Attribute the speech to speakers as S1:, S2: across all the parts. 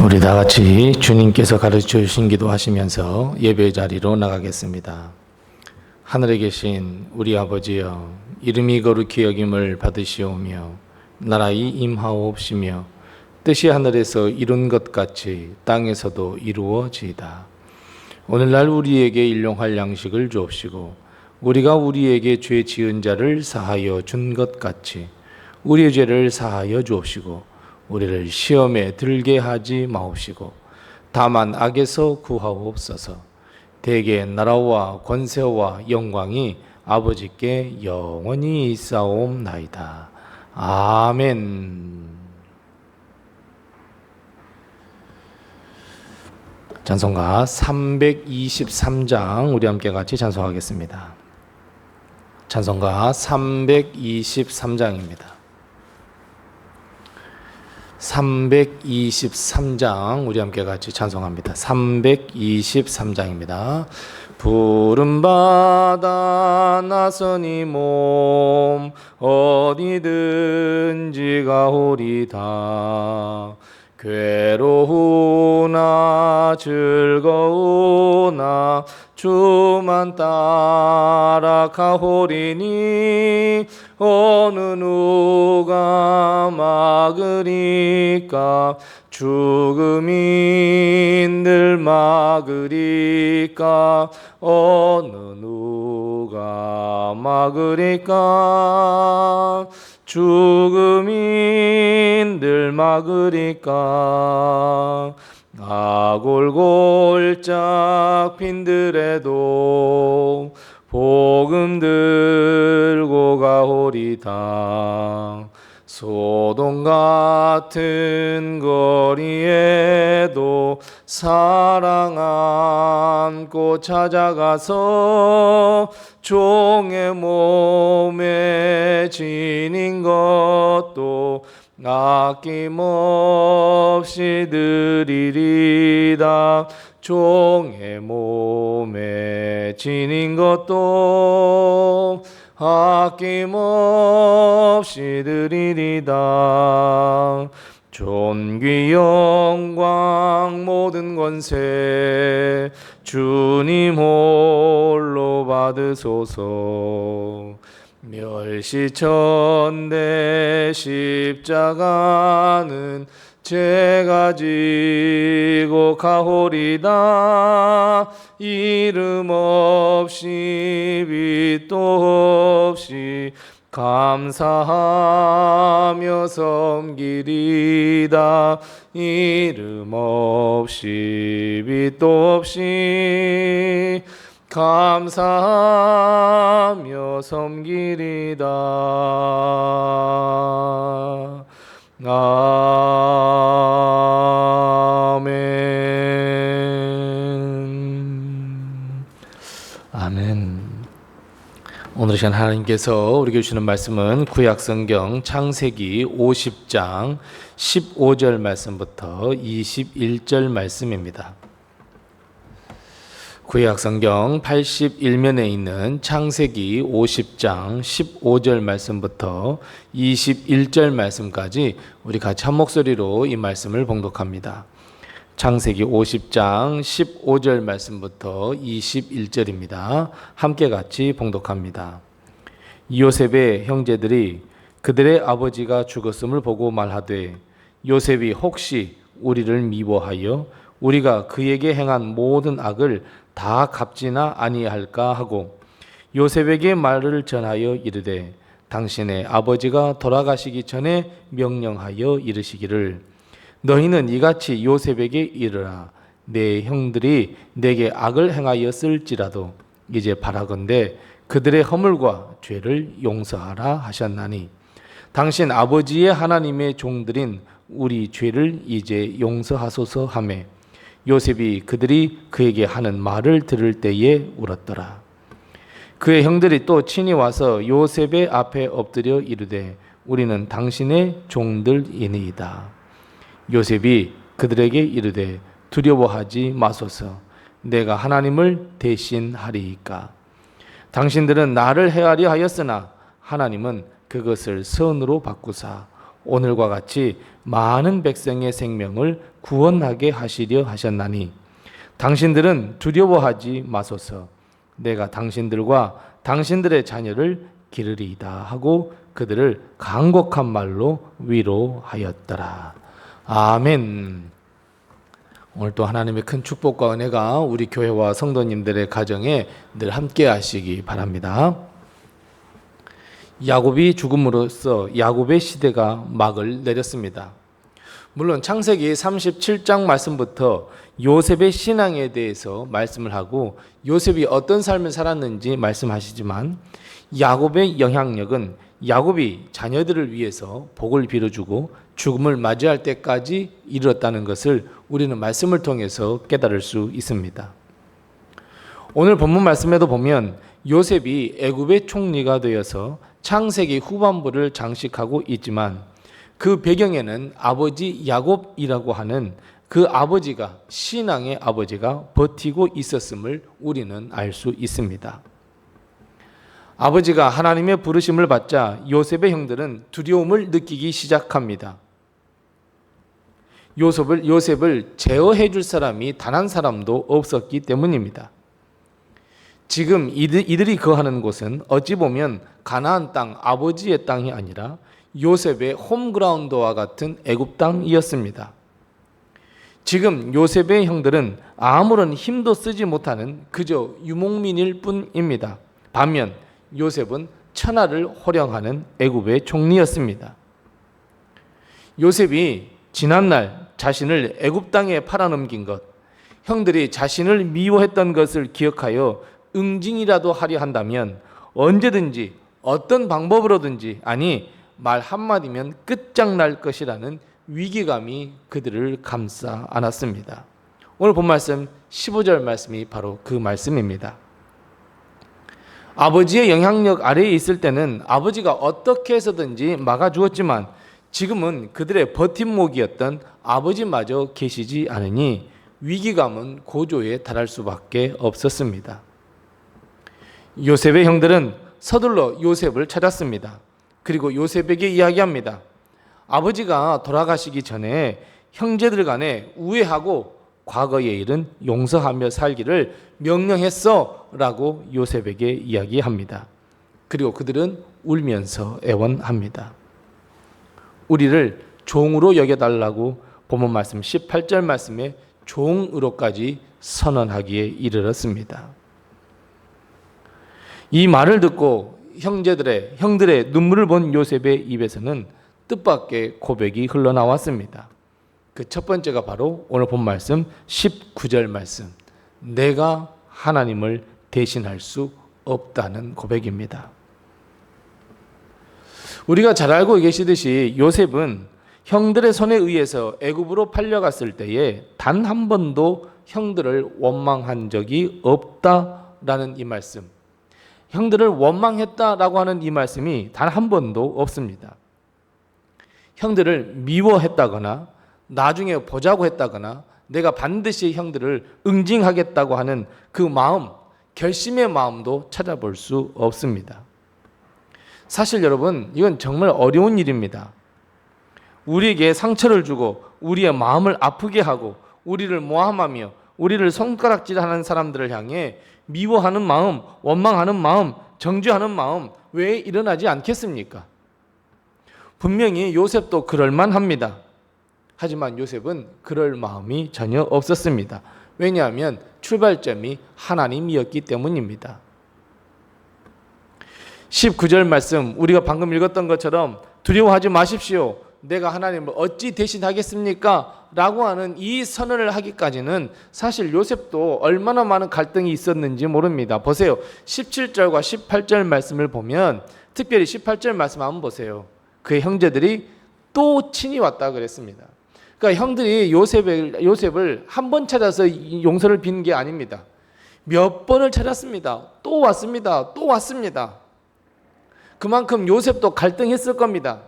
S1: 우리 다 같이 주님께서 가르쳐 주신 기도 하시면서 예배 자리로 나가겠습니다. 하늘에 계신 우리 아버지여, 이름이 거룩히 여김을 받으시오며 나라의 임하옵시며 뜻이 하늘에서 이룬 것 같이 땅에서도 이루어지이다. 오늘날 우리에게 일용할 양식을 주옵시고 우리가 우리에게 죄 지은 자를 사하여 준 것 같이 우리의 죄를 사하여 주옵시고 우리를 시험에 들게 하지 마옵시고 다만 악에서 구하옵소서. 대개 나라와 권세와 영광이 아버지께 영원히 있사옵나이다. 아멘. 찬송가 323장 우리 함께 같이 찬송하겠습니다. 찬송가 323장입니다. 323장 우리 함께 같이 찬송합니다. 323장입니다. 푸른 바다 나서니 몸 어디든지 가오리다. 괴로우나 즐거우나 주만 따라 가오리니 어느 누가 막으리까. 죽음이 늘 막으리까. 어느 누가 막으리까. 죽음이 늘 막으리까. 아골골짝 빈들에도 복음 들고 가오리다. 소돔 같은 거리에도 사랑 안고 찾아가서 종의 몸에 지닌 것도 아낌없이 드리리다. 종의 몸에 지닌 것도 아낌없이 드리리다. 존귀 영광 모든 권세 주님 홀로 받으소서. 멸시천대 십자가는 제가 지고 가오리다. 이름 없이 빛도 없이 감사하며 섬기리다. 이름 없이 빛도 없이 감사하며 섬기리다. 아멘. 아멘. 오늘 시간 하나님께서 우리에게 주시는 말씀은 구약성경 창세기 50장 15절 말씀부터 21절 말씀입니다. 구약성경 81면에 있는 창세기 50장 15절 말씀부터 21절 말씀까지 우리 같이 한 목소리로 이 말씀을 봉독합니다. 창세기 50장 15절 말씀부터 21절입니다. 함께 같이 봉독합니다. 요셉의 형제들이 그들의 아버지가 죽었음을 보고 말하되 요셉이 혹시 우리를 미워하여 우리가 그에게 행한 모든 악을 다 갚지나 아니할까 하고 요셉에게 말을 전하여 이르되 당신의 아버지가 돌아가시기 전에 명령하여 이르시기를 너희는 이같이 요셉에게 이르라. 내 형들이 내게 악을 행하였을지라도 이제 바라건대 그들의 허물과 죄를 용서하라 하셨나니 당신 아버지의 하나님의 종들인 우리 죄를 이제 용서하소서 하매 요셉이 그들이 그에게 하는 말을 들을 때에 울었더라. 그의 형들이 또 친히 와서 요셉의 앞에 엎드려 이르되 우리는 당신의 종들이니이다. 요셉이 그들에게 이르되 두려워하지 마소서. 내가 하나님을 대신하리이까. 당신들은 나를 해하려 하였으나 하나님은 그것을 선으로 바꾸사 오늘과 같이 많은 백성의 생명을 구원하게 하시려 하셨나니 당신들은 두려워하지 마소서. 내가 당신들과 당신들의 자녀를 기르리이다 하고 그들을 간곡한 말로 위로하였더라. 아멘. 오늘 또 하나님의 큰 축복과 은혜가 우리 교회와 성도님들의 가정에 늘 함께 하시기 바랍니다. 야곱이 죽음으로써 야곱의 시대가 막을 내렸습니다. 물론 창세기 37장 말씀부터 요셉의 신앙에 대해서 말씀을 하고 요셉이 어떤 삶을 살았는지 말씀하시지만 야곱의 영향력은 야곱이 자녀들을 위해서 복을 빌어주고 죽음을 맞이할 때까지 이르렀다는 것을 우리는 말씀을 통해서 깨달을 수 있습니다. 오늘 본문 말씀에도 보면 요셉이 애굽의 총리가 되어서 창세기 후반부를 장식하고 있지만 그 배경에는 아버지 야곱이라고 하는 그 아버지가 신앙의 아버지가 버티고 있었음을 우리는 알 수 있습니다. 아버지가 하나님의 부르심을 받자 요셉의 형들은 두려움을 느끼기 시작합니다. 요셉을 제어해 줄 사람이 단 한 사람도 없었기 때문입니다. 지금 이들이 거하는 곳은 어찌 보면 가나안 땅, 아버지의 땅이 아니라 요셉의 홈그라운드와 같은 애굽 땅이었습니다. 지금 요셉의 형들은 아무런 힘도 쓰지 못하는 그저 유목민일 뿐입니다. 반면 요셉은 천하를 호령하는 애굽의 총리였습니다. 요셉이 지난날 자신을 애굽 땅에 팔아넘긴 것, 형들이 자신을 미워했던 것을 기억하여 응징이라도 하려 한다면 언제든지 어떤 방법으로든지 아니 말 한마디면 끝장날 것이라는 위기감이 그들을 감싸 안았습니다. 오늘 본 말씀 15절 말씀이 바로 그 말씀입니다. 아버지의 영향력 아래에 있을 때는 아버지가 어떻게 해서든지 막아주었지만 지금은 그들의 버팀목이었던 아버지마저 계시지 않으니 위기감은 고조에 달할 수밖에 없었습니다. 요셉의 형들은 서둘러 요셉을 찾았습니다. 그리고 요셉에게 이야기합니다. 아버지가 돌아가시기 전에 형제들 간에 우애하고 과거의 일은 용서하며 살기를 명령했어 라고 요셉에게 이야기합니다. 그리고 그들은 울면서 애원합니다. 우리를 종으로 여겨달라고 본문 말씀 18절 말씀에 종으로까지 선언하기에 이르렀습니다. 이 말을 듣고 형들의 눈물을 본 요셉의 입에서는 뜻밖의 고백이 흘러나왔습니다. 그 첫 번째가 바로 오늘 본 말씀 19절 말씀. 내가 하나님을 대신할 수 없다는 고백입니다. 우리가 잘 알고 계시듯이 요셉은 형들의 손에 의해서 애굽으로 팔려갔을 때에 단 한 번도 형들을 원망한 적이 없다라는 이 말씀. 형들을 원망했다라고 하는 이 말씀이 단 한 번도 없습니다. 형들을 미워했다거나 나중에 보자고 했다거나 내가 반드시 형들을 응징하겠다고 하는 그 마음, 결심의 마음도 찾아볼 수 없습니다. 사실 여러분, 이건 정말 어려운 일입니다. 우리에게 상처를 주고 우리의 마음을 아프게 하고 우리를 모함하며 우리를 손가락질하는 사람들을 향해 미워하는 마음, 원망하는 마음, 정죄하는 마음 왜 일어나지 않겠습니까? 분명히 요셉도 그럴만합니다. 하지만 요셉은 그럴 마음이 전혀 없었습니다. 왜냐하면 출발점이 하나님이었기 때문입니다. 19절 말씀 우리가 방금 읽었던 것처럼 두려워하지 마십시오. 내가 하나님을 어찌 대신하겠습니까? 라고 하는 이 선언을 하기까지는 사실 요셉도 얼마나 많은 갈등이 있었는지 모릅니다. 보세요. 17절과 18절 말씀을 보면 특별히 18절 말씀 한번 보세요. 그의 형제들이 또 친히 왔다 그랬습니다. 그러니까 형들이 요셉을 한 번 찾아서 용서를 빈 게 아닙니다. 몇 번을 찾았습니다. 또 왔습니다. 또 왔습니다. 그만큼 요셉도 갈등했을 겁니다.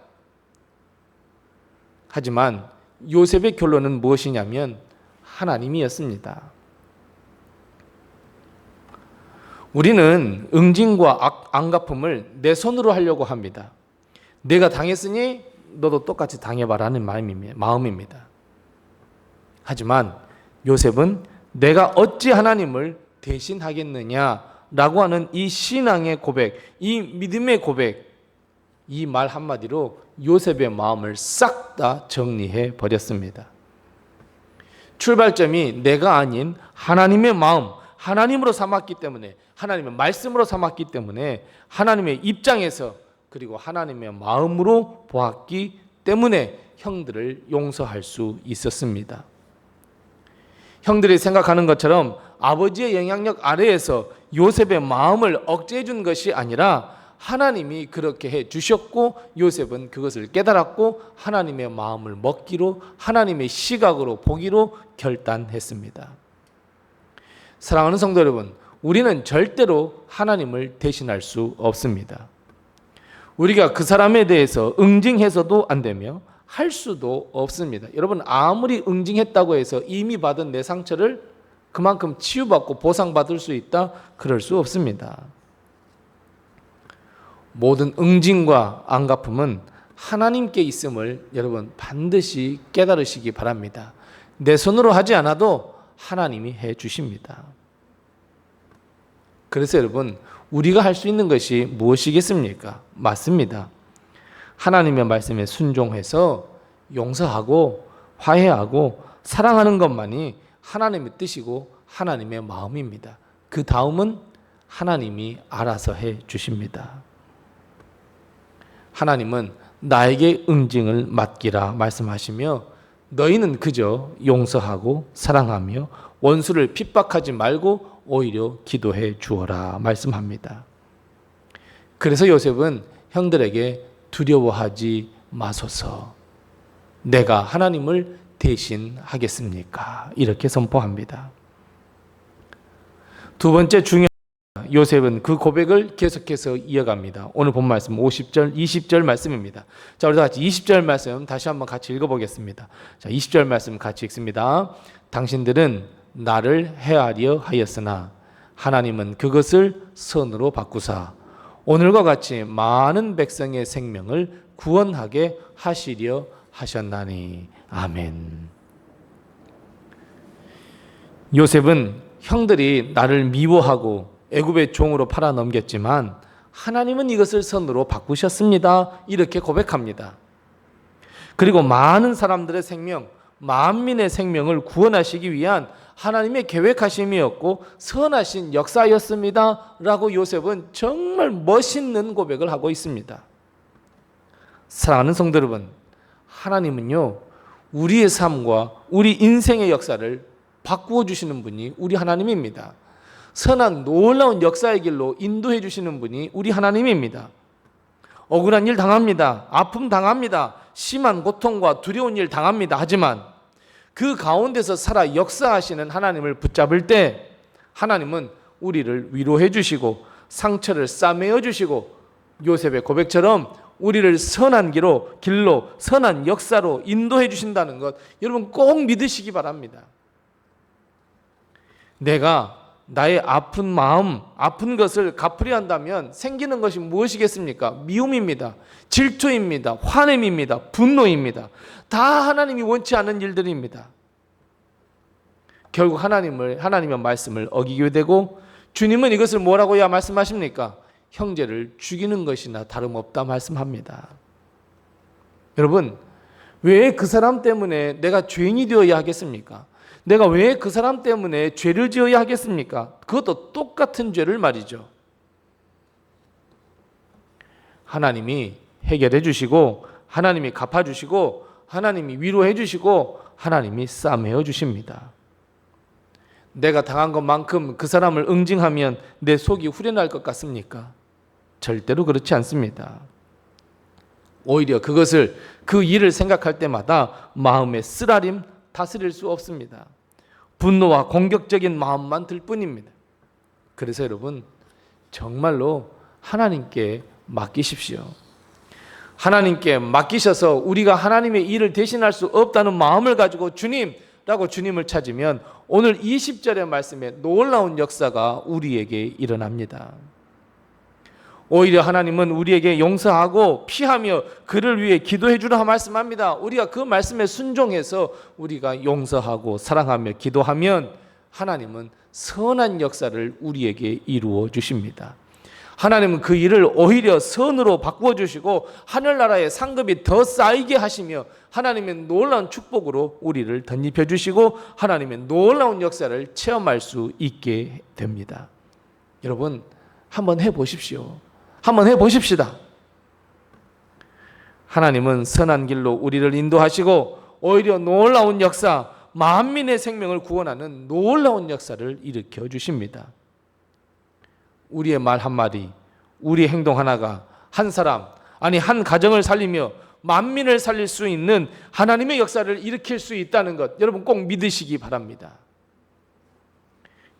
S1: 하지만 요셉의 결론은 무엇이냐면 하나님이었습니다. 우리는 응징과 안갚음을 내 손으로 하려고 합니다. 내가 당했으니 너도 똑같이 당해봐라는 마음입니다. 하지만 요셉은 내가 어찌 하나님을 대신하겠느냐라고 하는 이 신앙의 고백, 이 믿음의 고백, 이 말 한마디로 요셉의 마음을 싹 다 정리해 버렸습니다. 출발점이 내가 아닌 하나님의 마음, 하나님으로 삼았기 때문에, 하나님의 말씀으로 삼았기 때문에, 하나님의 입장에서 그리고 하나님의 마음으로 보았기 때문에 형들을 용서할 수 있었습니다. 형들이 생각하는 것처럼 아버지의 영향력 아래에서 요셉의 마음을 억제해 준 것이 아니라 하나님이 그렇게 해 주셨고 요셉은 그것을 깨달았고 하나님의 마음을 먹기로, 하나님의 시각으로 보기로 결단했습니다. 사랑하는 성도 여러분, 우리는 절대로 하나님을 대신할 수 없습니다. 우리가 그 사람에 대해서 응징해서도 안 되며 할 수도 없습니다. 여러분, 아무리 응징했다고 해서 이미 받은 내 상처를 그만큼 치유받고 보상받을 수 있다? 그럴 수 없습니다. 모든 응징과 안갚음은 하나님께 있음을 여러분 반드시 깨달으시기 바랍니다. 내 손으로 하지 않아도 하나님이 해 주십니다. 그래서 여러분, 우리가 할 수 있는 것이 무엇이겠습니까? 맞습니다. 하나님의 말씀에 순종해서 용서하고 화해하고 사랑하는 것만이 하나님의 뜻이고 하나님의 마음입니다. 그 다음은 하나님이 알아서 해 주십니다. 하나님은 나에게 응징을 맡기라 말씀하시며 너희는 그저 용서하고 사랑하며 원수를 핍박하지 말고 오히려 기도해 주어라 말씀합니다. 그래서 요셉은 형들에게 두려워하지 마소서, 내가 하나님을 대신하겠습니까? 이렇게 선포합니다. 두 번째 중요한 요셉은 그 고백을 계속해서 이어갑니다. 오늘 본 말씀 50절, 20절 말씀입니다. 자, 우리 다 같이 20절 말씀 다시 한번 같이 읽어보겠습니다. 자, 20절 말씀 같이 읽습니다. 당신들은 나를 해하려 하였으나 하나님은 그것을 선으로 바꾸사 오늘과 같이 많은 백성의 생명을 구원하게 하시려 하셨나니. 아멘. 요셉은 형들이 나를 미워하고 애굽의 종으로 팔아 넘겼지만 하나님은 이것을 선으로 바꾸셨습니다. 이렇게 고백합니다. 그리고 많은 사람들의 생명, 만민의 생명을 구원하시기 위한 하나님의 계획하심이었고 선하신 역사였습니다. 라고 요셉은 정말 멋있는 고백을 하고 있습니다. 사랑하는 성도 여러분, 하나님은요, 우리의 삶과 우리 인생의 역사를 바꾸어 주시는 분이 우리 하나님입니다. 선한 놀라운 역사의 길로 인도해 주시는 분이 우리 하나님입니다. 억울한 일 당합니다. 아픔 당합니다. 심한 고통과 두려운 일 당합니다. 하지만 그 가운데서 살아 역사하시는 하나님을 붙잡을 때 하나님은 우리를 위로해 주시고 상처를 싸매어 주시고 요셉의 고백처럼 우리를 선한 길로 선한 역사로 인도해 주신다는 것 여러분 꼭 믿으시기 바랍니다. 내가 나의 아픈 마음, 아픈 것을 갚으려 한다면 생기는 것이 무엇이겠습니까? 미움입니다. 질투입니다. 화냄입니다. 분노입니다. 다 하나님이 원치 않은 일들입니다. 결국 하나님의 말씀을 어기게 되고 주님은 이것을 뭐라고야 말씀하십니까? 형제를 죽이는 것이나 다름없다 말씀합니다. 여러분, 왜 그 사람 때문에 내가 죄인이 되어야 하겠습니까? 내가 왜 그 사람 때문에 죄를 지어야 하겠습니까? 그것도 똑같은 죄를 말이죠. 하나님이 해결해 주시고 하나님이 갚아 주시고 하나님이 위로해 주시고 하나님이 싸매어 주십니다. 내가 당한 것만큼 그 사람을 응징하면 내 속이 후련할 것 같습니까? 절대로 그렇지 않습니다. 오히려 그 일을 생각할 때마다 마음의 쓰라림 다스릴 수 없습니다. 분노와 공격적인 마음만 들 뿐입니다. 그래서 여러분 정말로 하나님께 맡기십시오. 하나님께 맡기셔서 우리가 하나님의 일을 대신할 수 없다는 마음을 가지고 주님라고 주님을 찾으면 오늘 20절의 말씀에 놀라운 역사가 우리에게 일어납니다. 오히려 하나님은 우리에게 용서하고 피하며 그를 위해 기도해 주라 말씀합니다. 우리가 그 말씀에 순종해서 우리가 용서하고 사랑하며 기도하면 하나님은 선한 역사를 우리에게 이루어 주십니다. 하나님은 그 일을 오히려 선으로 바꾸어 주시고 하늘나라의 상급이 더 쌓이게 하시며 하나님의 놀라운 축복으로 우리를 덧입혀 주시고 하나님의 놀라운 역사를 체험할 수 있게 됩니다. 여러분, 한번 해보십시오. 한번 해보십시다. 하나님은 선한 길로 우리를 인도하시고 오히려 놀라운 역사, 만민의 생명을 구원하는 놀라운 역사를 일으켜 주십니다. 우리의 말 한마디, 우리의 행동 하나가 한 사람, 아니 한 가정을 살리며 만민을 살릴 수 있는 하나님의 역사를 일으킬 수 있다는 것, 여러분 꼭 믿으시기 바랍니다.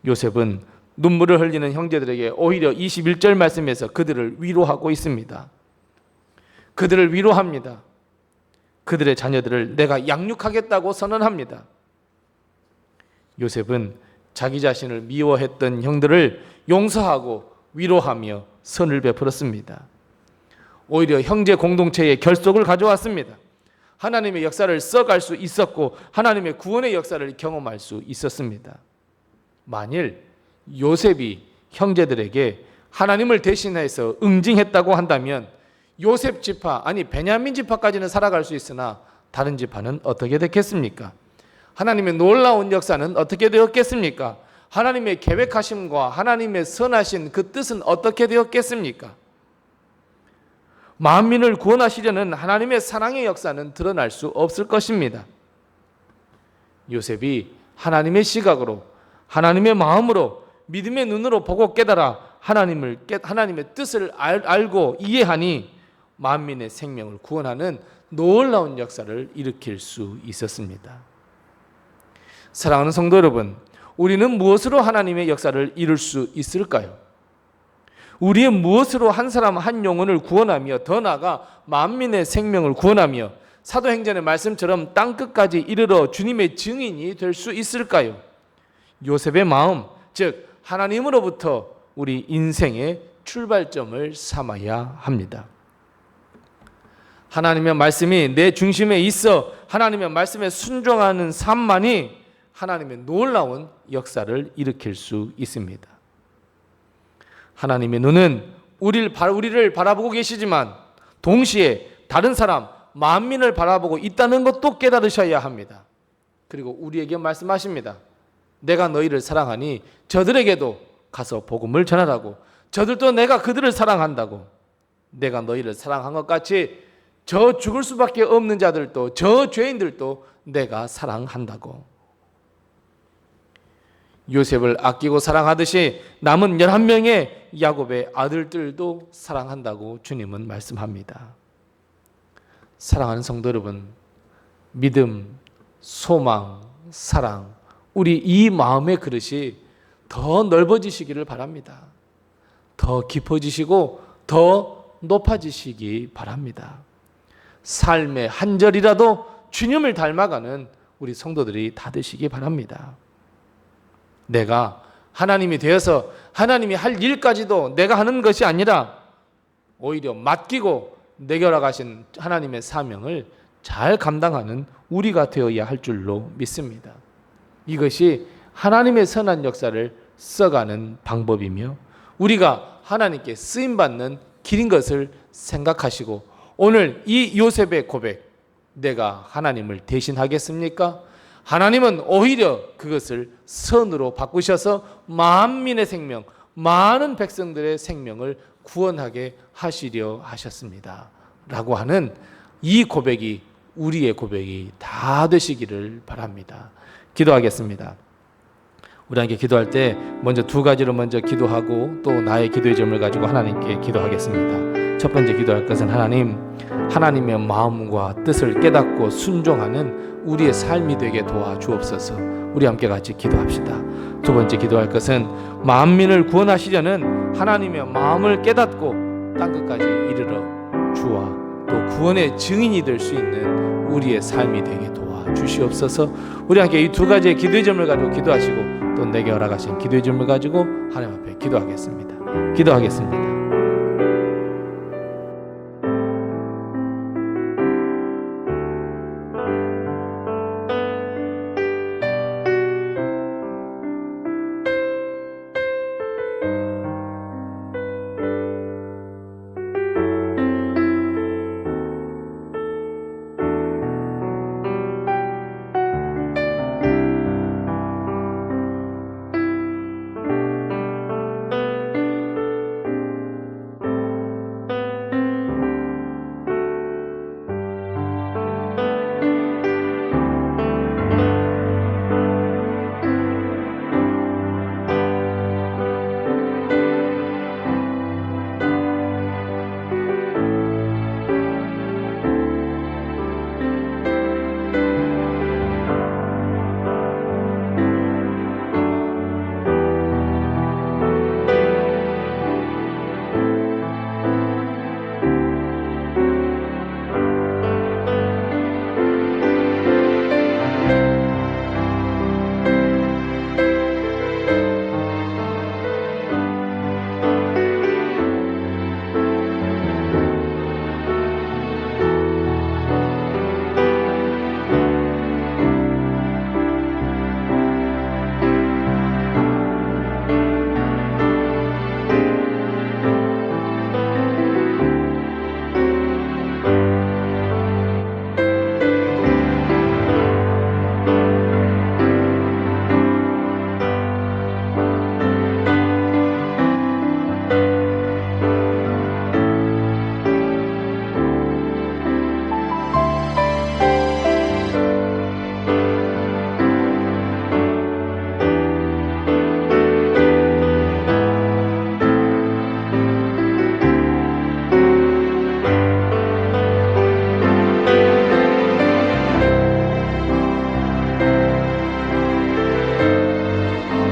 S1: 요셉은 눈물을 흘리는 형제들에게 오히려 21절 말씀에서 그들을 위로하고 있습니다. 그들을 위로합니다. 그들의 자녀들을 내가 양육하겠다고 선언합니다. 요셉은 자기 자신을 미워했던 형들을 용서하고 위로하며 선을 베풀었습니다. 오히려 형제 공동체의 결속을 가져왔습니다. 하나님의 역사를 써갈 수 있었고 하나님의 구원의 역사를 경험할 수 있었습니다. 만일 요셉이 형제들에게 하나님을 대신해서 응징했다고 한다면 요셉 지파, 아니 베냐민 지파까지는 살아갈 수 있으나 다른 지파는 어떻게 됐겠습니까? 하나님의 놀라운 역사는 어떻게 되었겠습니까? 하나님의 계획하심과 하나님의 선하신 그 뜻은 어떻게 되었겠습니까? 만민을 구원하시려는 하나님의 사랑의 역사는 드러날 수 없을 것입니다. 요셉이 하나님의 시각으로, 하나님의 마음으로, 믿음의 눈으로 보고 깨달아 하나님의 뜻을 알고 이해하니 만민의 생명을 구원하는 놀라운 역사를 일으킬 수 있었습니다. 사랑하는 성도 여러분, 우리는 무엇으로 하나님의 역사를 이룰 수 있을까요? 우리의 무엇으로 한 사람 한 영혼을 구원하며 더 나아가 만민의 생명을 구원하며 사도행전의 말씀처럼 땅끝까지 이르러 주님의 증인이 될 수 있을까요? 요셉의 마음, 즉 하나님으로부터 우리 인생의 출발점을 삼아야 합니다. 하나님의 말씀이 내 중심에 있어 하나님의 말씀에 순종하는 삶만이 하나님의 놀라운 역사를 일으킬 수 있습니다. 하나님의 눈은 우리를 바라보고 계시지만 동시에 다른 사람, 만민을 바라보고 있다는 것도 깨달으셔야 합니다. 그리고 우리에게 말씀하십니다. 내가 너희를 사랑하니 저들에게도 가서 복음을 전하라고. 저들도 내가 그들을 사랑한다고. 내가 너희를 사랑한 것 같이 저 죽을 수밖에 없는 자들도, 저 죄인들도 내가 사랑한다고. 요셉을 아끼고 사랑하듯이 남은 11명의 야곱의 아들들도 사랑한다고 주님은 말씀합니다. 사랑하는 성도 여러분, 믿음, 소망, 사랑, 우리 이 마음의 그릇이 더 넓어지시기를 바랍니다. 더 깊어지시고 더 높아지시기 바랍니다. 삶의 한 절이라도 주님을 닮아가는 우리 성도들이 다 되시기 바랍니다. 내가 하나님이 되어서 하나님이 할 일까지도 내가 하는 것이 아니라 오히려 맡기고 내게 가신 하나님의 사명을 잘 감당하는 우리가 되어야 할 줄로 믿습니다. 이것이 하나님의 선한 역사를 써가는 방법이며 우리가 하나님께 쓰임받는 길인 것을 생각하시고 오늘 이 요셉의 고백, 내가 하나님을 대신하겠습니까? 하나님은 오히려 그것을 선으로 바꾸셔서 만민의 생명, 많은 백성들의 생명을 구원하게 하시려 하셨습니다. 라고 하는 이 고백이 우리의 고백이 다 되시기를 바랍니다. 기도하겠습니다. 우리 함께 기도할 때 먼저 두 가지로 먼저 기도하고 또 나의 기도의 점을 가지고 하나님께 기도하겠습니다. 첫 번째 기도할 것은 하나님의 마음과 뜻을 깨닫고 순종하는 우리의 삶이 되게 도와주옵소서. 우리 함께 같이 기도합시다. 두 번째 기도할 것은 만민을 구원하시려는 하나님의 마음을 깨닫고 땅끝까지 이르러 주와 또 구원의 증인이 될 수 있는 우리의 삶이 되게 도와주시옵소서. 우리 함께 이 두 가지의 기도의 점을 가지고 기도하시고 또 내게 허락하신 기도의 점을 가지고 하나님 앞에 기도하겠습니다.